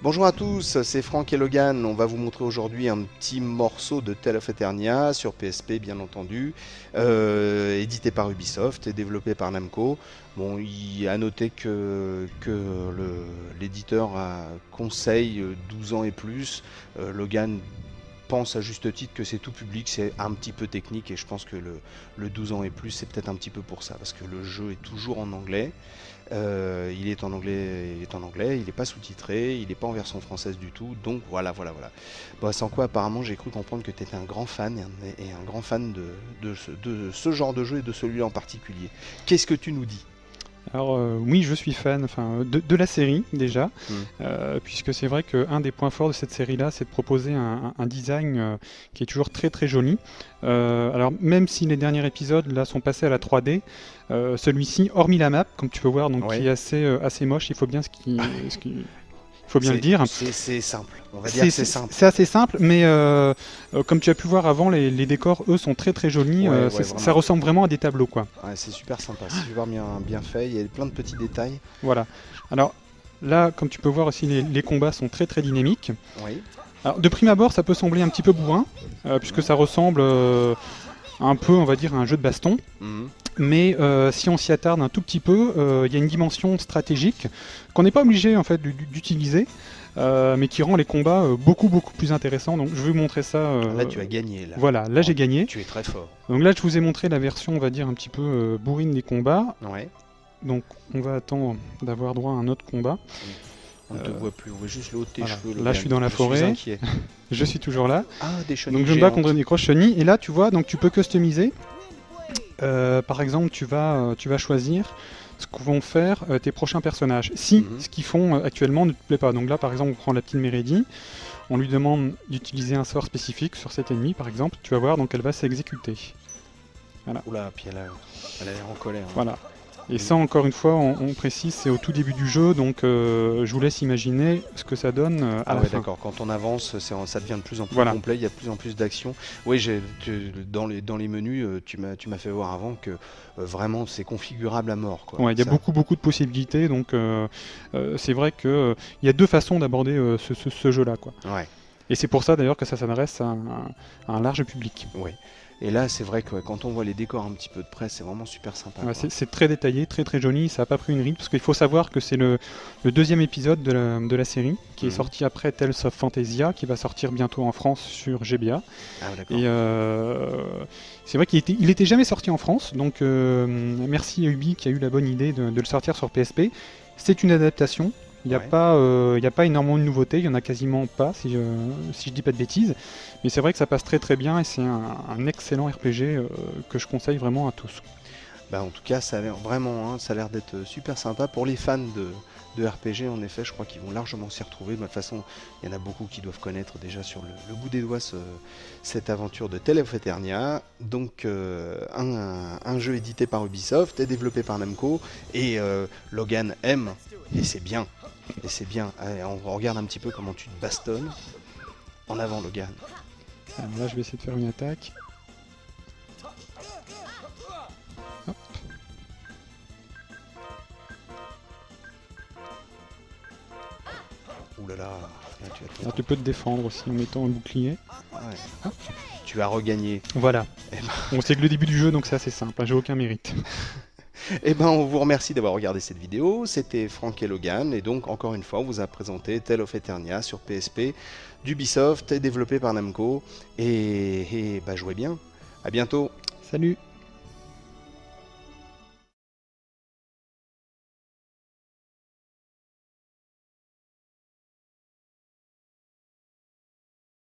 Bonjour à tous, c'est Franck et Logan. On va vous montrer aujourd'hui un petit morceau de Tale of Eternia sur PSP, bien entendu, édité par Ubisoft et développé par Namco. Bon, il a noté que l'éditeur conseille 12 ans et plus. Logan pense à juste titre que c'est tout public, c'est un petit peu technique, et je pense que le 12 ans et plus, c'est peut-être un petit peu pour ça, parce que le jeu est toujours en anglais. Il est en anglais, il n'est pas sous-titré, il n'est pas en version française du tout, donc voilà. Bon, sans quoi, apparemment, j'ai cru comprendre que tu étais un grand fan, et un grand fan de ce genre de jeu et de celui-là en particulier. Qu'est-ce que tu nous dis ? Alors oui, je suis fan de la série déjà, puisque c'est vrai qu'un des points forts de cette série-là, c'est de proposer un design qui est toujours très très joli. Alors même si les derniers épisodes là sont passés à la 3D, celui-ci, hormis la map, comme tu peux voir, donc qui est assez moche, il faut bien le dire. C'est simple, on va dire que c'est simple. C'est assez simple, mais comme tu as pu voir avant, les décors, eux, sont très très jolis. Ça ressemble vraiment à des tableaux, quoi. Ouais, c'est super sympa, c'est super bien fait, il y a plein de petits détails. Voilà. Alors là, comme tu peux voir aussi, les combats sont très très dynamiques. Oui. Alors, de prime abord, ça peut sembler un petit peu bourrin, puisque ça ressemble un peu, on va dire, à un jeu de baston. Mais si on s'y attarde un tout petit peu, il y a une dimension stratégique qu'on n'est pas obligé en fait d'utiliser, mais qui rend les combats beaucoup plus intéressants. Donc je vais vous montrer ça. Là tu as gagné. Là. Voilà, là j'ai gagné. Tu es très fort. Donc là je vous ai montré la version, on va dire, un petit peu bourrine des combats. Ouais. Donc on va attendre d'avoir droit à un autre combat. On ne te voit plus, on voit juste le haut de tes cheveux. Là je suis dans la forêt. Je suis inquiet. Je suis toujours là. Ah, des chenilles. Donc je me bats contre des grosses chenilles. Et là tu vois, donc tu peux customiser. Par exemple, tu vas choisir ce que vont faire tes prochains personnages. Si ce qu'ils font actuellement ne te plaît pas. Donc là, par exemple, on prend la petite Meredy. On lui demande d'utiliser un sort spécifique sur cet ennemi, par exemple. Tu vas voir, donc elle va s'exécuter. Voilà. Oula, puis elle a l'air en colère. Hein. Voilà. Et ça, encore une fois, on précise, c'est au tout début du jeu, donc je vous laisse imaginer ce que ça donne à la fin. D'accord, quand on avance, ça devient de plus en plus complet, il y a de plus en plus d'actions. Oui, dans les menus, tu m'as fait voir avant que vraiment c'est configurable à mort. Ouais, il y a beaucoup de possibilités, donc c'est vrai qu'il y a deux façons d'aborder ce jeu-là. Ouais. Et c'est pour ça d'ailleurs que ça s'adresse à un large public. Oui. Et là, c'est vrai que quand on voit les décors un petit peu de près, c'est vraiment super sympa. Ouais, c'est très détaillé, très très joli, ça n'a pas pris une ride, parce qu'il faut savoir que c'est le deuxième épisode de la série, qui est sorti après Tales of Fantasia, qui va sortir bientôt en France sur GBA. Ah, d'accord. Et c'est vrai qu'il était jamais sorti en France, donc merci à Ubi qui a eu la bonne idée de le sortir sur PSP. C'est une adaptation. Il n'y a pas énormément de nouveautés, il n'y en a quasiment pas, si je dis pas de bêtises. Mais c'est vrai que ça passe très très bien et c'est un excellent RPG que je conseille vraiment à tous. Bah, en tout cas, ça a l'air vraiment, ça a l'air d'être super sympa. Pour les fans de RPG, en effet, je crois qu'ils vont largement s'y retrouver. De toute façon, il y en a beaucoup qui doivent connaître déjà sur le bout des doigts cette aventure de Tale of Eternia. Donc, un jeu édité par Ubisoft et développé par Namco. Et Logan aime, et c'est bien. Et c'est bien. Allez, on regarde un petit peu comment tu te bastonnes. En avant, Logan. Alors là, je vais essayer de faire une attaque. Hop. Ouh là là. Alors, tu peux te défendre aussi en mettant un bouclier. Ouais. Hop. Tu as regagné. Voilà. Bon, c'est que le début du jeu, donc c'est assez simple. J'ai aucun mérite. Eh ben, on vous remercie d'avoir regardé cette vidéo. C'était Franck et Logan, et donc encore une fois, on vous a présenté Tale of Eternia sur PSP d'Ubisoft, développé par Namco. Et bah, jouez bien. À bientôt. Salut.